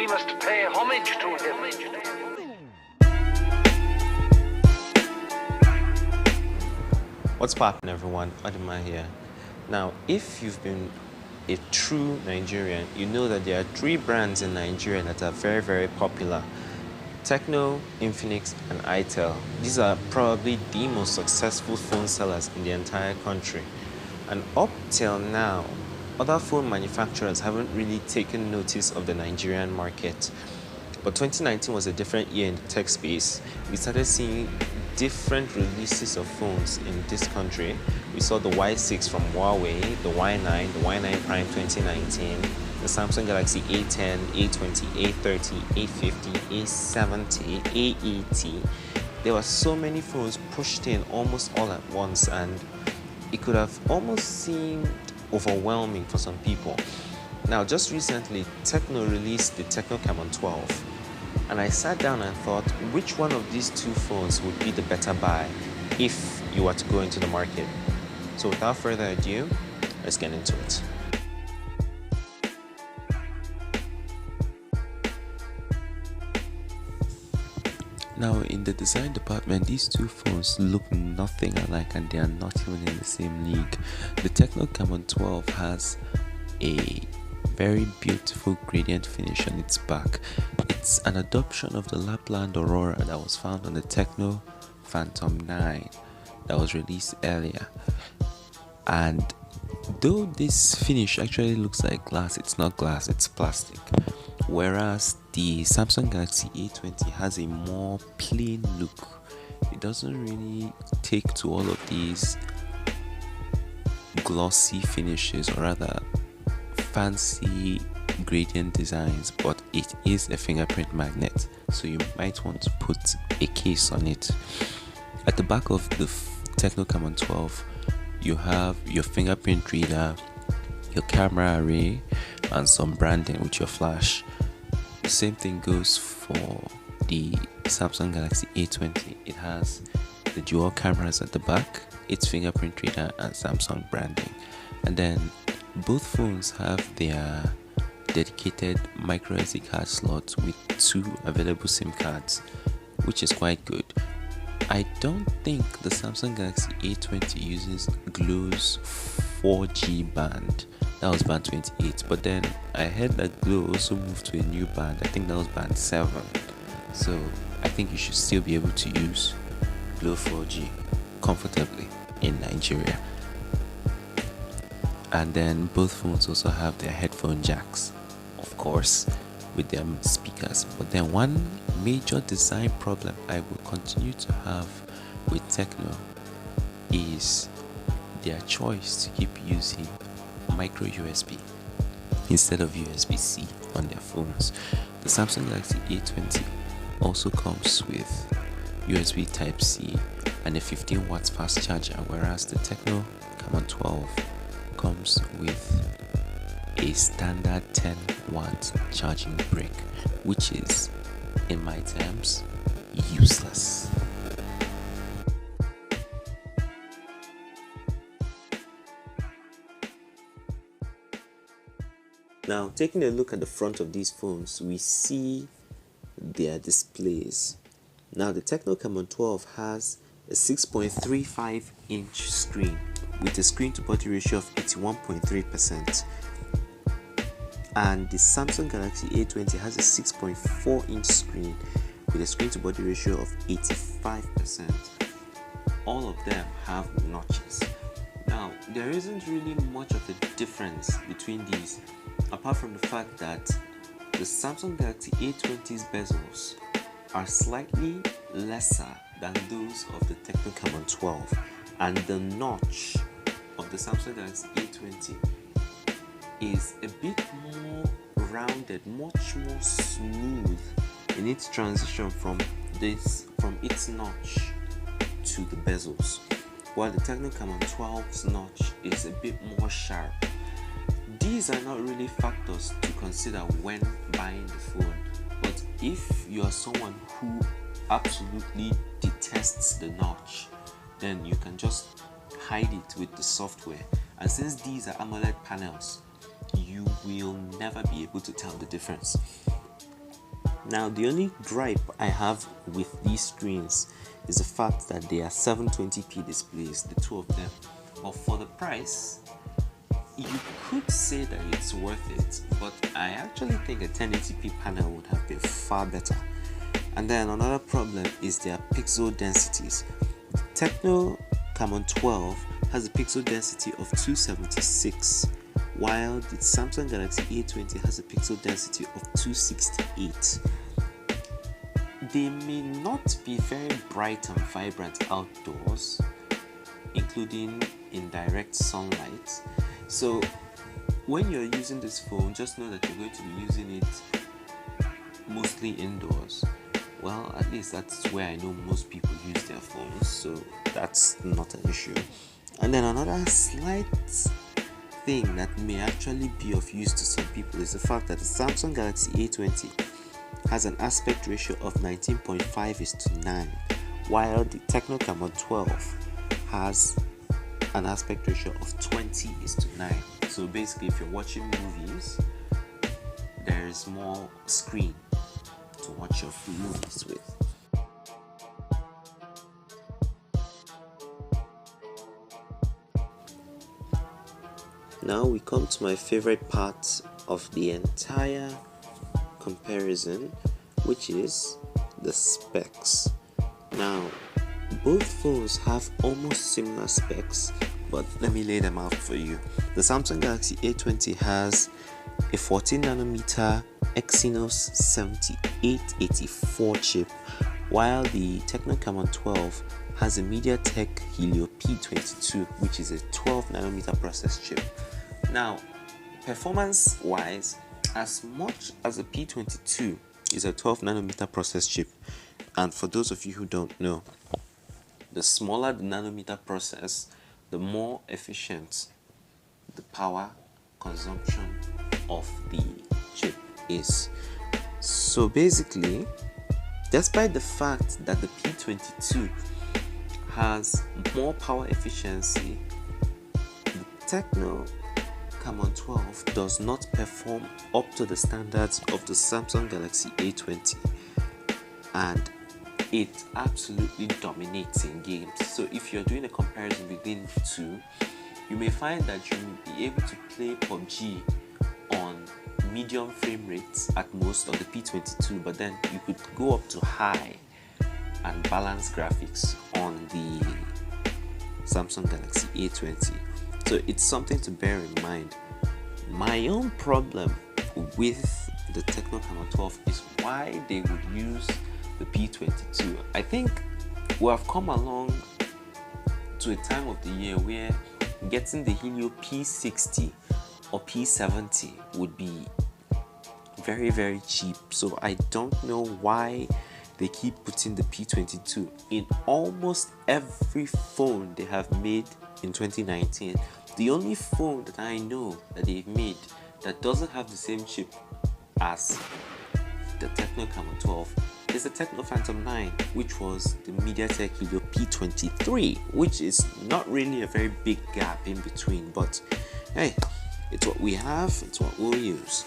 We must pay homage to him. What's poppin', everyone? Adama here. Now, if you've been a true Nigerian, you know that there are three brands in Nigeria that are very, very popular: Tecno, Infinix, and Itel. These are probably the most successful phone sellers in the entire country. And up till now, other phone manufacturers haven't really taken notice of the Nigerian market. But 2019 was a different year in the tech space. We started seeing different releases of phones in this country. We saw the Y6 from Huawei, the Y9, the Y9 Prime 2019, the Samsung Galaxy A10, A20, A30, A50, A70, A80. There were so many phones pushed in almost all at once, and it could have almost seemed overwhelming for some people. Now, just recently, Tecno released the Tecno Camon 12, and I sat down and thought, which one of these two phones would be the better buy if you were to go into the market? So without further ado, let's get into it. Now, in the design department, these two phones look nothing alike, and they are not even in the same league. The Tecno Camon 12 has a very beautiful gradient finish on its back. It's an adoption of the Lapland Aurora that was found on the Tecno Phantom 9 that was released earlier. And though this finish actually looks like glass, it's not glass, it's plastic. Whereas the Samsung Galaxy A20 has a more plain look. It doesn't really take to all of these glossy finishes, or rather fancy gradient designs, but it is a fingerprint magnet, so you might want to put a case on it. At the back of the Tecno Camon 12, you have your fingerprint reader, your camera array, and some branding with your flash. The same thing goes for the Samsung Galaxy A20. It has the dual cameras at the back, its fingerprint reader, and Samsung branding. And then both phones have their dedicated micro SD card slots with 2 available SIM cards, which is quite good. I don't think the Samsung Galaxy A20 uses Glow's 4G band. That was band 28, but then I heard that Glow also moved to a new band. I think that was band 7. So I think you should still be able to use Glow 4G comfortably in Nigeria. And then both phones also have their headphone jacks, of course, with their speakers. But then one major design problem I will continue to have with Tecno is their choice to keep using micro USB instead of USB-C on their phones. The Samsung Galaxy A20 also comes with USB Type-C and a 15 watts fast charger, whereas the Tecno Camon 12 comes with a standard 10 watt charging brick, which is, in my terms, useless. Now, taking a look at the front of these phones, we see their displays. Now, the Tecno Camon 12 has a 6.35 inch screen with a screen to body ratio of 81.3%, and the Samsung Galaxy A20 has a 6.4 inch screen with a screen to body ratio of 85%. All of them have notches. Now, there isn't really much of a difference between these, apart from the fact that the Samsung Galaxy A20's bezels are slightly lesser than those of the Tecno Camon 12, and the notch of the Samsung Galaxy A20 is a bit more rounded, much more smooth in its transition from its notch to the bezels, while the Tecno Camon 12's notch is a bit more sharp. These are not really factors to consider when buying the phone, but if you are someone who absolutely detests the notch, then you can just hide it with the software. And since these are AMOLED panels, you will never be able to tell the difference. Now the only gripe I have with these screens is the fact that they are 720p displays, the two of them. But for the price, you could say that it's worth it, but I actually think a 1080p panel would have been far better. And then another problem is their pixel densities. The Tecno Camon 12 has a pixel density of 276, while the Samsung Galaxy A20 has a pixel density of 268. They may not be very bright and vibrant outdoors, including in direct sunlight. So when you're using this phone, just know that you're going to be using it mostly indoors. Well, at least that's where I know most people use their phones, so that's not an issue. And then another slight thing that may actually be of use to some people is the fact that the Samsung Galaxy A20 has an aspect ratio of 19.5:9, while the Tecno Camon 12 has an aspect ratio of 20:9. So basically, if you're watching movies, there is more screen to watch your movies with. Now we come to my favorite part of the entire comparison, which is the specs. Now both phones have almost similar specs, but let me lay them out for you. The Samsung Galaxy A20 has a 14nm Exynos 7884 chip, while the Tecno Camon 12 has a MediaTek Helio P22, which is a 12nm process chip. Now, performance wise, as much as the P22 is a 12nm process chip, and for those of you who don't know, the smaller the nanometer process, the more efficient the power consumption of the chip is. So basically, despite the fact that the P22 has more power efficiency, the Tecno Camon 12 does not perform up to the standards of the Samsung Galaxy A20, and it absolutely dominates in games. So if you're doing a comparison between the two, you may find that you will be able to play PUBG on medium frame rates at most on the P22, but then you could go up to high and balance graphics on the Samsung Galaxy A20. So it's something to bear in mind. My own problem with the Tecno Camon 12 is why they would use the P22. I think we have come along to a time of the year where getting the Helio P60 or P70 would be very, very cheap. So I don't know why they keep putting the P22 in almost every phone they have made in 2019. The only phone that I know that they've made that doesn't have the same chip as the Tecno Camon 12 is the Tecno Phantom 9, which was the MediaTek Helio P23, which is not really a very big gap in between, but hey, it's what we have, it's what we'll use.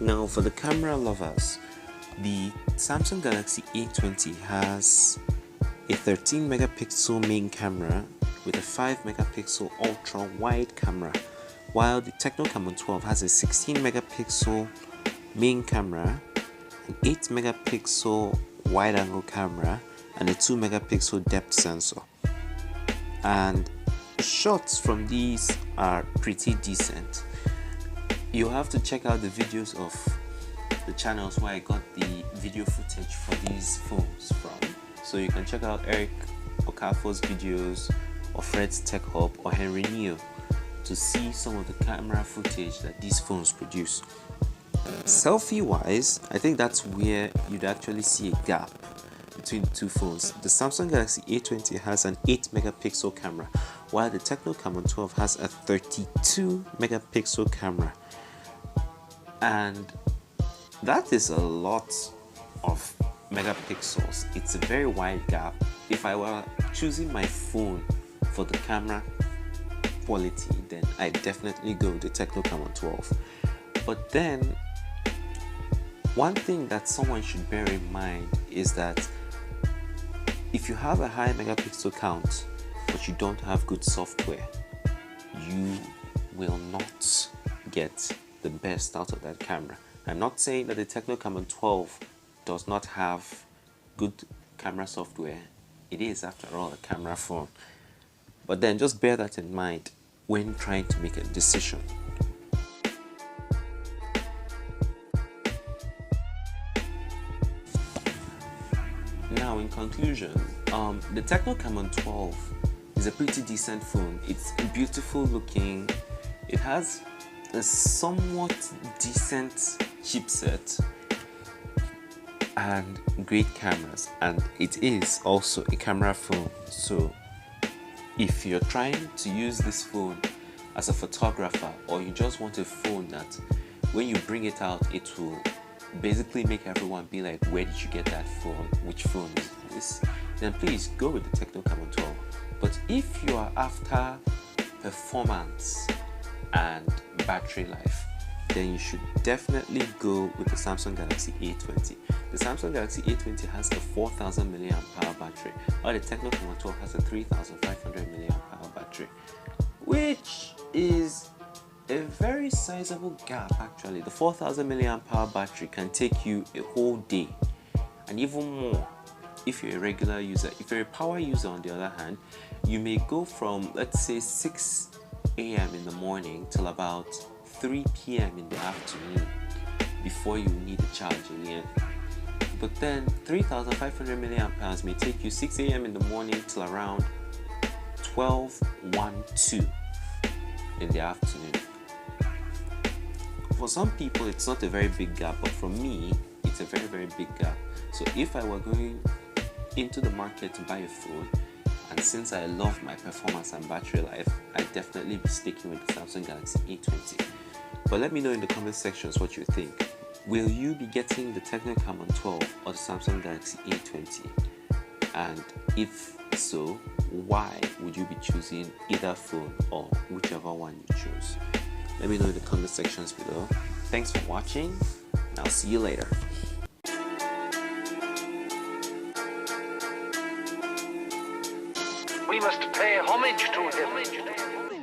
Now for the camera lovers, the Samsung Galaxy A20 has a 13 megapixel main camera with a 5 megapixel ultra wide camera, while the Tecno Camon 12 has a 16 megapixel main camera, an 8 megapixel wide angle camera, and a 2 megapixel depth sensor. And shots from these are pretty decent. You have to check out the videos of the channels where I got the video footage for these phones from. So you can check out Eric Okafor's videos, or Fred's Tech Hub, or Henreeneo to see some of the camera footage that these phones produce. Selfie wise, I think that's where you'd actually see a gap between the two phones. The Samsung Galaxy A20 has an 8 megapixel camera, while the Tecno Camon 12 has a 32 megapixel camera. And that is a lot of megapixels. It's a very wide gap. If I were choosing my phone for the camera, quality, then I definitely go with the Tecno Camon 12. But then one thing that someone should bear in mind is that if you have a high megapixel count but you don't have good software, you will not get the best out of that camera. I'm not saying that the Tecno Camon 12 does not have good camera software. It is, after all, a camera phone. But then just bear that in mind when trying to make a decision. Now, in conclusion, the Tecno Camon 12 is a pretty decent phone. It's beautiful looking. It has a somewhat decent chipset and great cameras, and it is also a camera phone. So if you're trying to use this phone as a photographer, or you just want a phone that when you bring it out it will basically make everyone be like, where did you get that phone, which phone is this, then please go with the Tecno Camon 12. But if you are after performance and battery life, then you should definitely go with the Samsung Galaxy A20. The Samsung Galaxy A20 has a 4000 mAh battery, while the Tecno Camon 12 has a 3500 mAh battery, which is a very sizable gap actually. The 4000 mAh battery can take you a whole day, and even more if you're a regular user. If you're a power user, on the other hand, you may go from, let's say, 6 a.m. in the morning till about 3 p.m. in the afternoon before you need a charge again. But then 3500 mAh may take you 6 a.m. in the morning till around 12:12 in the afternoon. For some people it's not a very big gap, but for me it's a very, very big gap. So if I were going into the market to buy a phone, and since I love my performance and battery life, I'd definitely be sticking with the Samsung Galaxy A20. But let me know in the comment sections what you think. Will you be getting the Tecno Camon 12 or the Samsung Galaxy A20? And if so, why would you be choosing either phone or whichever one you choose? Let me know in the comment sections below. Thanks for watching, and I'll see you later. We must pay homage to him.